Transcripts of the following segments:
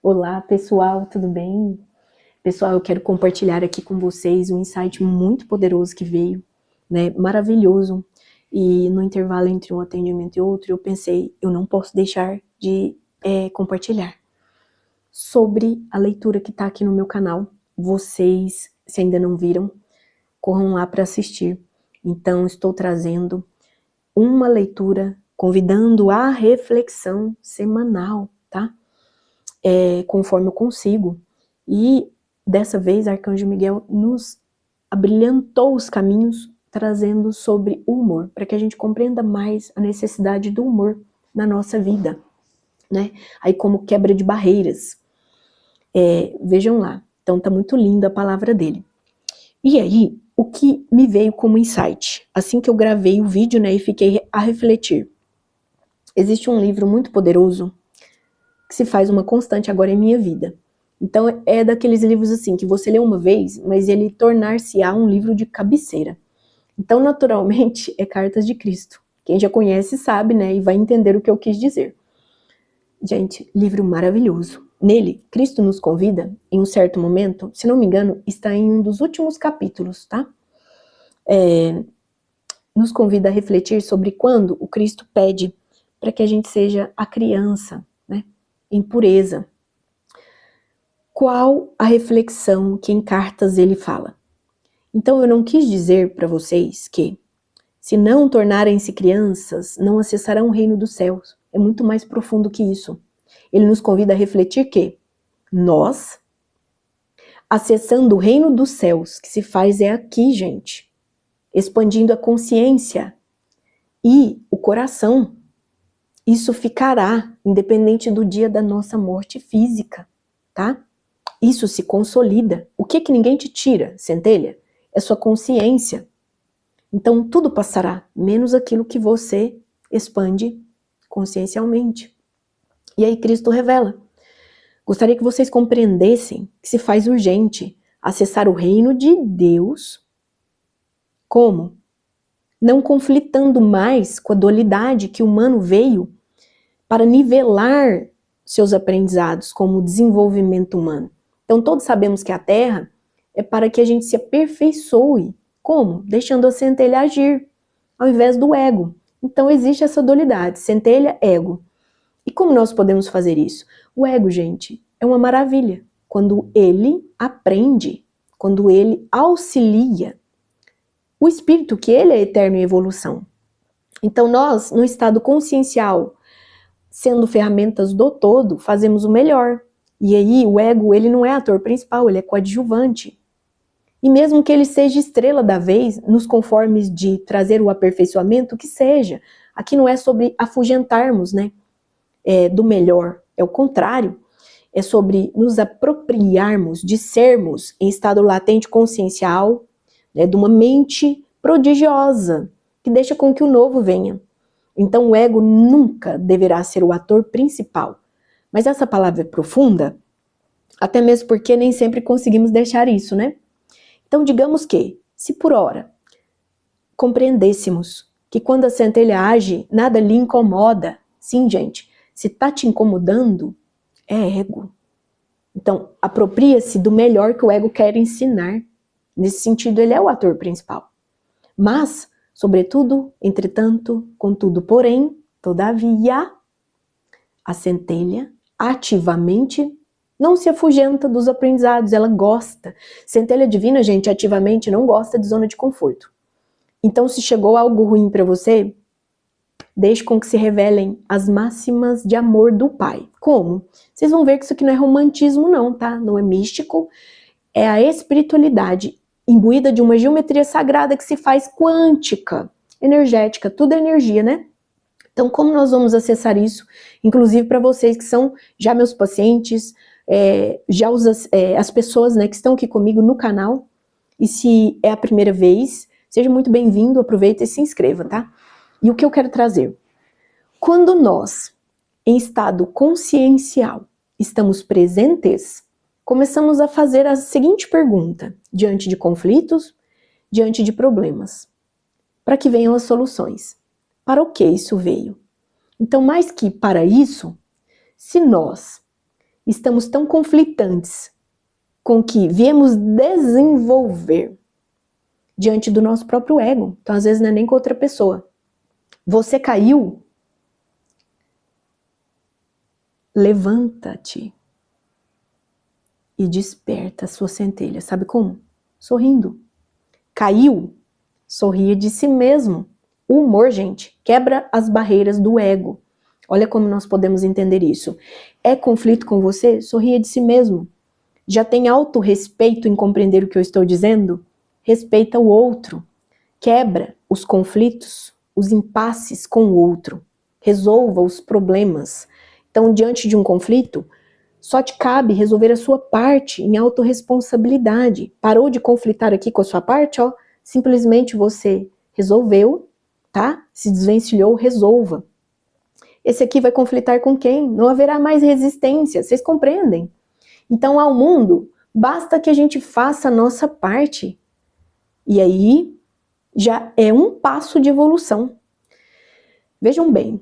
Olá pessoal, tudo bem? Pessoal, eu quero compartilhar aqui com vocês um insight muito poderoso que veio, né? Maravilhoso. E no intervalo entre um atendimento e outro, eu pensei, eu não posso deixar de compartilhar sobre a leitura que está aqui no meu canal. Vocês, se ainda não viram, corram lá para assistir. Então, estou trazendo uma leitura, convidando a reflexão semanal, tá? Conforme eu consigo. E dessa vez, Arcanjo Miguel nos abrilhantou os caminhos, trazendo sobre o humor, para que a gente compreenda mais a necessidade do humor na nossa vida, né? Aí como quebra de barreiras. Vejam lá, então tá muito linda a palavra dele. E aí, o que me veio como insight, assim que eu gravei o vídeo, né, e fiquei a refletir. Existe um livro muito poderoso que se faz uma constante agora em minha vida. Então é daqueles livros assim, que você lê uma vez, mas ele tornar-se-á um livro de cabeceira. Então naturalmente é Cartas de Cristo. Quem já conhece sabe, né, e vai entender o que eu quis dizer. Gente, livro maravilhoso. Nele, Cristo nos convida, em um certo momento, se não me engano, está em um dos últimos capítulos, tá? Nos convida a refletir sobre quando o Cristo pede para que a gente seja a criança, né, em pureza. Qual a reflexão que em Cartas ele fala? Então eu não quis dizer para vocês que, se não tornarem-se crianças, não acessarão o reino dos céus. É muito mais profundo que isso. Ele nos convida a refletir que nós, acessando o reino dos céus, que se faz aqui, gente, expandindo a consciência e o coração, isso ficará independente do dia da nossa morte física, tá? Isso se consolida. O que ninguém te tira, centelha? É sua consciência. Então tudo passará, menos aquilo que você expande consciencialmente. E aí Cristo revela. Gostaria que vocês compreendessem que se faz urgente acessar o reino de Deus. Como? Não conflitando mais com a dualidade que o humano veio para nivelar seus aprendizados como desenvolvimento humano. Então todos sabemos que a Terra é para que a gente se aperfeiçoe. Como? Deixando a centelha agir, ao invés do ego. Então existe essa dualidade, centelha, ego. E como nós podemos fazer isso? O ego, gente, é uma maravilha. Quando ele aprende, quando ele auxilia o espírito, que ele é eterno em evolução. Então nós, no estado consciencial, sendo ferramentas do todo, fazemos o melhor. E aí o ego, ele não é ator principal, ele é coadjuvante. E mesmo que ele seja estrela da vez, nos conformes de trazer o aperfeiçoamento, que seja. Aqui não é sobre afugentarmos, né, do melhor, é o contrário. É sobre nos apropriarmos de sermos em estado latente consciencial, né, de uma mente prodigiosa, que deixa com que o novo venha. Então o ego nunca deverá ser o ator principal. Mas essa palavra é profunda, até mesmo porque nem sempre conseguimos deixar isso, né? Então digamos que, se por ora compreendêssemos que quando a centelha age, nada lhe incomoda, sim, gente, se tá te incomodando, é ego. Então apropria-se do melhor que o ego quer ensinar. Nesse sentido, ele é o ator principal. Mas, sobretudo, entretanto, contudo, porém, todavia, a centelha ativamente não se afugenta dos aprendizados, ela gosta. Centelha divina, gente, ativamente não gosta de zona de conforto. Então, se chegou algo ruim para você, deixe com que se revelem as máximas de amor do Pai. Como? Vocês vão ver que isso aqui não é romantismo não, tá? Não é místico, é a espiritualidade imbuída de uma geometria sagrada que se faz quântica, energética, tudo é energia, né? Então, como nós vamos acessar isso? Inclusive para vocês que são já meus pacientes, as pessoas, né, que estão aqui comigo no canal, e se é a primeira vez, seja muito bem-vindo, aproveita e se inscreva, tá? E o que eu quero trazer? Quando nós, em estado consciencial, estamos presentes, começamos a fazer a seguinte pergunta, diante de conflitos, diante de problemas, para que venham as soluções. Para o que isso veio? Então, mais que para isso, se nós estamos tão conflitantes com o que viemos desenvolver diante do nosso próprio ego. Então, às vezes, não é nem com outra pessoa. Você caiu? Levanta-te e desperta a sua centelha. Sabe como? Sorrindo. Caiu? Sorria de si mesmo. O humor, gente, quebra as barreiras do ego. Olha como nós podemos entender isso. É conflito com você? Sorria de si mesmo. Já tem autorrespeito em compreender o que eu estou dizendo? Respeita o outro. Quebra os conflitos, os impasses com o outro. Resolva os problemas. Então, diante de um conflito, só te cabe resolver a sua parte em autorresponsabilidade. Parou de conflitar aqui com a sua parte, ó, simplesmente você resolveu, tá? Se desvencilhou, resolva. Esse aqui vai conflitar com quem? Não haverá mais resistência, vocês compreendem? Então, ao mundo, basta que a gente faça a nossa parte. E aí, já é um passo de evolução. Vejam bem,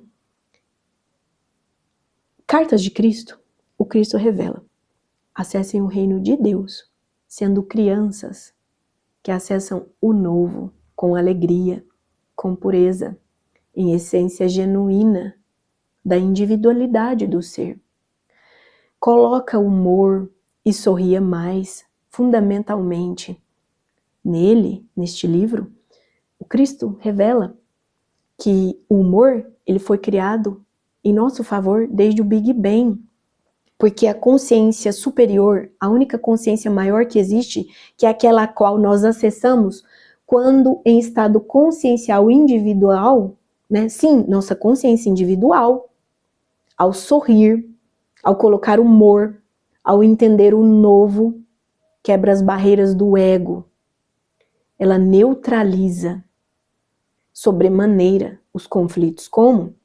Cartas de Cristo, o Cristo revela. Acessem o reino de Deus, sendo crianças que acessam o novo com alegria, com pureza, em essência genuína da individualidade do ser. Coloca humor e sorria mais, fundamentalmente. Nele, neste livro, o Cristo revela que o humor ele foi criado em nosso favor desde o Big Bang, porque a consciência superior, a única consciência maior que existe, que é aquela a qual nós acessamos quando em estado consciencial individual, né? Sim, nossa consciência individual, ao sorrir, ao colocar humor, ao entender o novo, quebra as barreiras do ego. Ela neutraliza sobremaneira os conflitos. Como?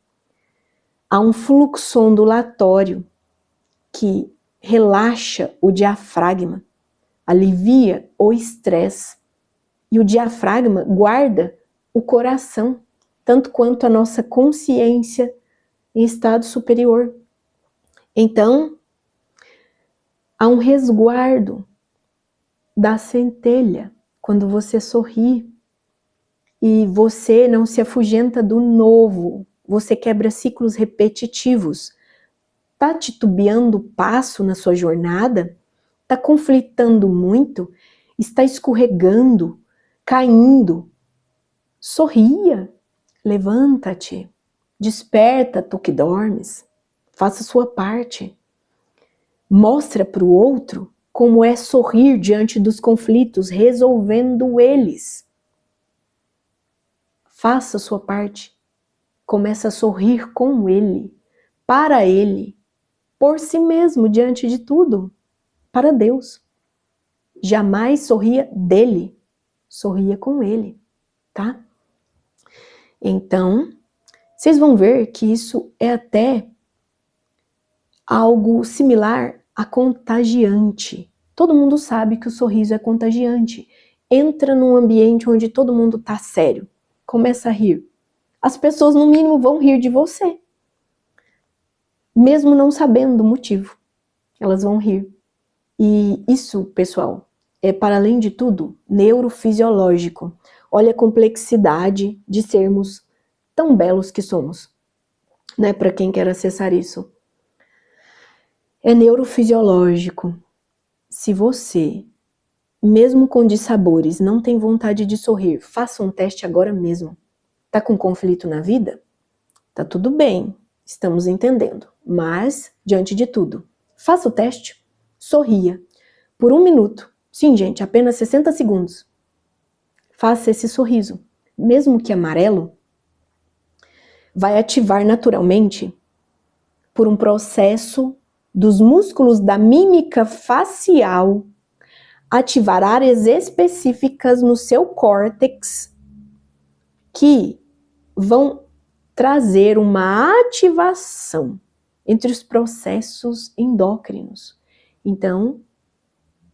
Há um fluxo ondulatório que relaxa o diafragma, alivia o estresse. E o diafragma guarda o coração, tanto quanto a nossa consciência em estado superior. Então, há um resguardo da centelha quando você sorri. E você não se afugenta do novo, você quebra ciclos repetitivos. Está titubeando o passo na sua jornada? Está conflitando muito? Está escorregando? Caindo? Sorria, levanta-te, desperta tu que dormes, faça a sua parte. Mostra para o outro como é sorrir diante dos conflitos, resolvendo eles. Faça a sua parte, começa a sorrir com ele, para ele, por si mesmo, diante de tudo, para Deus. Jamais sorria dele, sorria com ele, tá? Então, vocês vão ver que isso é até algo similar a contagiante. Todo mundo sabe que o sorriso é contagiante. Entra num ambiente onde todo mundo tá sério, começa a rir. As pessoas, no mínimo, vão rir de você. Mesmo não sabendo o motivo, elas vão rir. E isso, pessoal, é, para além de tudo, neurofisiológico. Olha a complexidade de sermos tão belos que somos, né? Para quem quer acessar isso. É neurofisiológico. Se você, mesmo com dissabores, não tem vontade de sorrir, faça um teste agora mesmo. Tá com conflito na vida? Tá tudo bem, estamos entendendo. Mas, diante de tudo, faça o teste, sorria. Por 1 minuto. Sim, gente, apenas 60 segundos. Faça esse sorriso. Mesmo que amarelo, vai ativar naturalmente, por um processo dos músculos da mímica facial, ativar áreas específicas no seu córtex que vão trazer uma ativação entre os processos endócrinos. Então,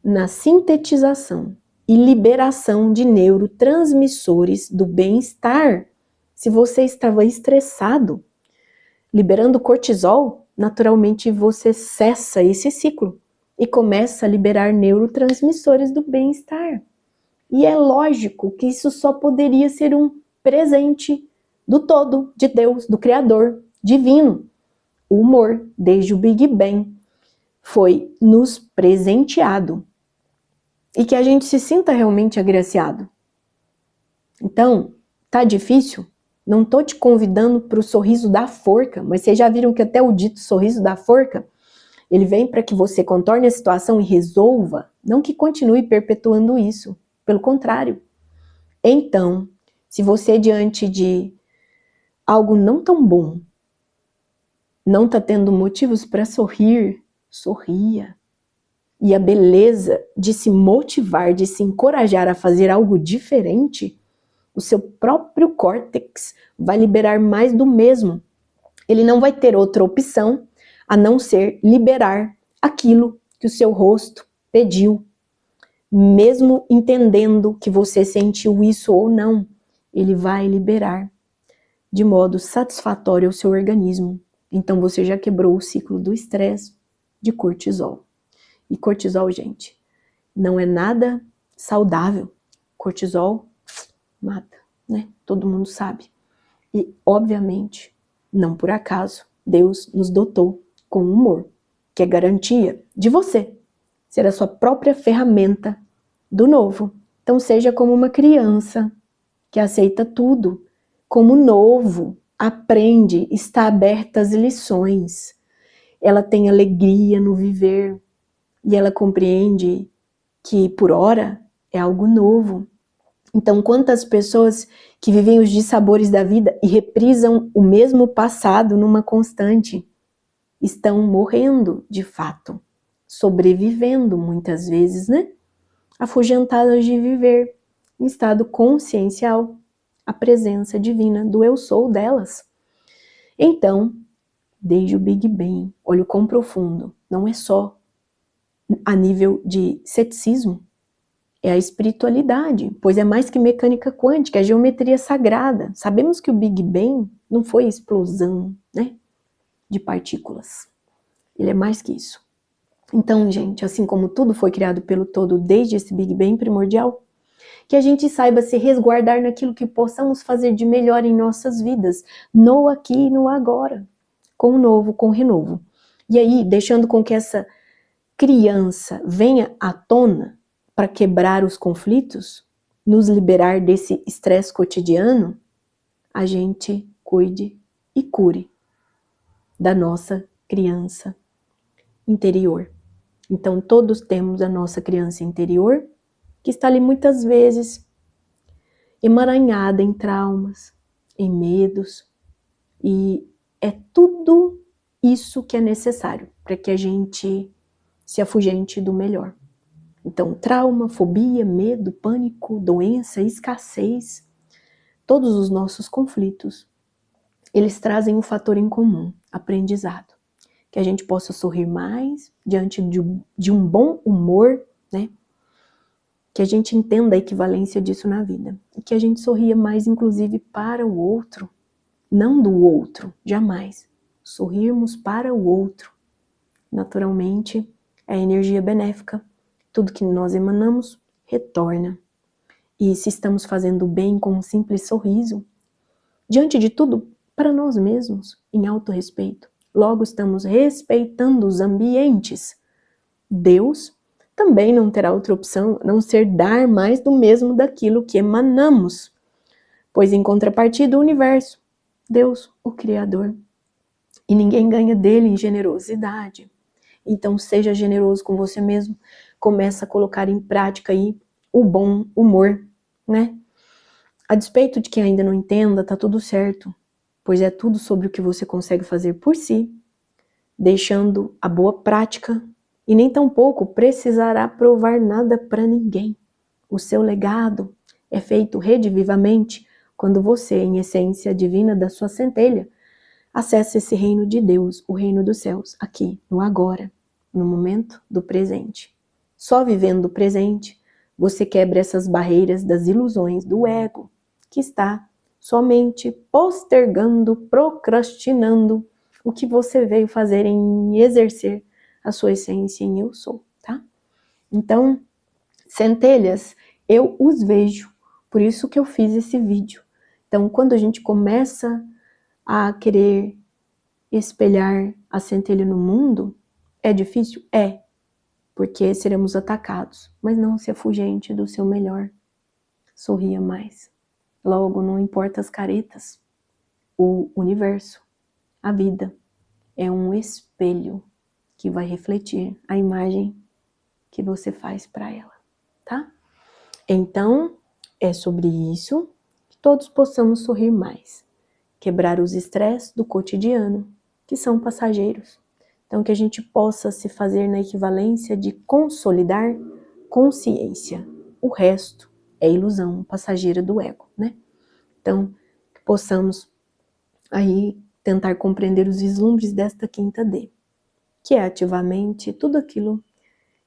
na sintetização e liberação de neurotransmissores do bem-estar. Se você estava estressado, liberando cortisol, naturalmente você cessa esse ciclo e começa a liberar neurotransmissores do bem-estar. E é lógico que isso só poderia ser um presente do todo, de Deus, do Criador, divino. O humor, desde o Big Bang, foi nos presenteado. E que a gente se sinta realmente agraciado. Então, tá difícil? Não tô te convidando para o sorriso da forca, mas vocês já viram que até o dito sorriso da forca, ele vem para que você contorne a situação e resolva, não que continue perpetuando isso. Pelo contrário. Então, se você diante de algo não tão bom, não está tendo motivos para sorrir, sorria. E a beleza de se motivar, de se encorajar a fazer algo diferente, o seu próprio córtex vai liberar mais do mesmo. Ele não vai ter outra opção a não ser liberar aquilo que o seu rosto pediu. Mesmo entendendo que você sentiu isso ou não, ele vai liberar de modo satisfatório ao seu organismo. Então você já quebrou o ciclo do estresse de cortisol. E cortisol, gente, não é nada saudável. Cortisol mata, né? Todo mundo sabe. E, obviamente, não por acaso, Deus nos dotou com humor, que é garantia de você ser a sua própria ferramenta do novo. Então seja como uma criança que aceita tudo, como novo, aprende, está aberta às lições. Ela tem alegria no viver e ela compreende que por hora é algo novo. Então quantas pessoas que vivem os dissabores da vida e reprisam o mesmo passado numa constante estão morrendo de fato, sobrevivendo muitas vezes, né? Afugentadas de viver em estado consciencial a presença divina do eu sou delas. Então, desde o Big Bang, olha o quão profundo, não é só a nível de ceticismo, é a espiritualidade, pois é mais que mecânica quântica, é geometria sagrada. Sabemos que o Big Bang não foi explosão, né, de partículas, ele é mais que isso. Então, gente, assim como tudo foi criado pelo todo desde esse Big Bang primordial, que a gente saiba se resguardar naquilo que possamos fazer de melhor em nossas vidas, no aqui e no agora, com o novo, com o renovo. E aí, deixando com que essa criança venha à tona para quebrar os conflitos, nos liberar desse estresse cotidiano, a gente cuide e cure da nossa criança interior. Então todos temos a nossa criança interior, que está ali muitas vezes emaranhada em traumas, em medos, e é tudo isso que é necessário para que a gente se afugente do melhor. Então trauma, fobia, medo, pânico, doença, escassez, todos os nossos conflitos, eles trazem um fator em comum, aprendizado. Que a gente possa sorrir mais diante de um bom humor, né? Que a gente entenda a equivalência disso na vida. E que a gente sorria mais, inclusive, para o outro. Não do outro, jamais. Sorrirmos para o outro. Naturalmente, é energia benéfica. Tudo que nós emanamos, retorna. E se estamos fazendo bem com um simples sorriso, diante de tudo, para nós mesmos, em autorrespeito, logo estamos respeitando os ambientes. Deus também não terá outra opção a não ser dar mais do mesmo daquilo que emanamos, pois em contrapartida o universo, Deus, o Criador, e ninguém ganha dele em generosidade. Então seja generoso com você mesmo, começa a colocar em prática aí o bom humor, né? A despeito de quem ainda não entenda, tá tudo certo, pois é tudo sobre o que você consegue fazer por si, deixando a boa prática, e nem tampouco precisará provar nada para ninguém. O seu legado é feito redivivamente quando você, em essência divina da sua centelha, acessa esse reino de Deus, o reino dos céus, aqui, no agora, no momento do presente. Só vivendo o presente, você quebra essas barreiras das ilusões do ego, que está somente postergando, procrastinando o que você veio fazer em exercer a sua essência em eu sou, tá? Então, centelhas, eu os vejo, por isso que eu fiz esse vídeo. Então, quando a gente começa a querer espelhar a centelha no mundo, é difícil? É, porque seremos atacados, mas não se afugente do seu melhor. Sorria mais. Logo, não importa as caretas, o universo, a vida, é um espelho que vai refletir a imagem que você faz para ela, tá? Então, é sobre isso que todos possamos sorrir mais, quebrar os estresses do cotidiano, que são passageiros. Então, que a gente possa se fazer na equivalência de consolidar consciência. O resto é ilusão passageira do ego, né? Então, que possamos aí tentar compreender os vislumbres desta quinta D, que é ativamente tudo aquilo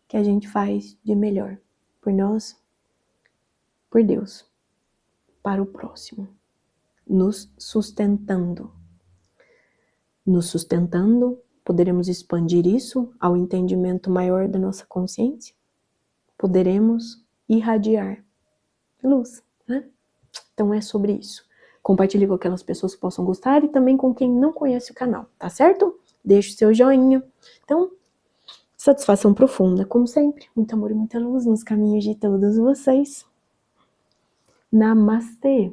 que a gente faz de melhor por nós, por Deus, para o próximo, nos sustentando. Nos sustentando, poderemos expandir isso ao entendimento maior da nossa consciência. Poderemos irradiar luz, né? Então é sobre isso. Compartilhe com aquelas pessoas que possam gostar e também com quem não conhece o canal, tá certo? Deixe o seu joinha. Então, satisfação profunda, como sempre. Muito amor e muita luz nos caminhos de todos vocês. Namastê!